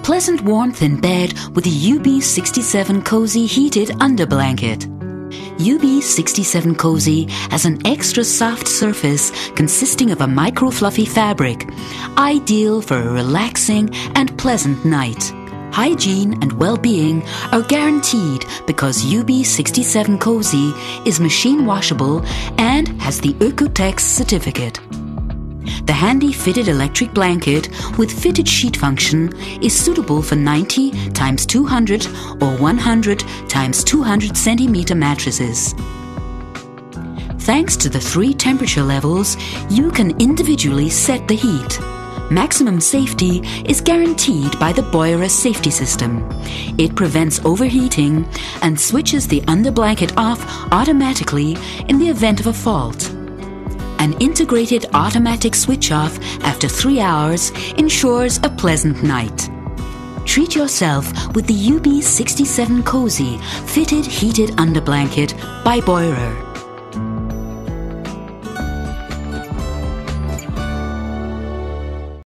Pleasant warmth in bed with the UB67 Cozy Heated Underblanket. UB67 Cozy has an extra soft surface consisting of a micro fluffy fabric, ideal for a relaxing and pleasant night. Hygiene and well-being are guaranteed because UB67 Cozy is machine washable and has the Oeko-Tex certificate. The handy fitted electric blanket with fitted sheet function is suitable for 90 x 200 or 100 x 200 centimeter mattresses. Thanks to the 3 temperature levels, you can individually set the heat. Maximum safety is guaranteed by the Boirer safety system. It prevents overheating and switches the underblanket off automatically in the event of a fault. An integrated automatic switch off after 3 hours ensures a pleasant night. Treat yourself with the UB67 Cozy Fitted Heated Underblanket by Boirer.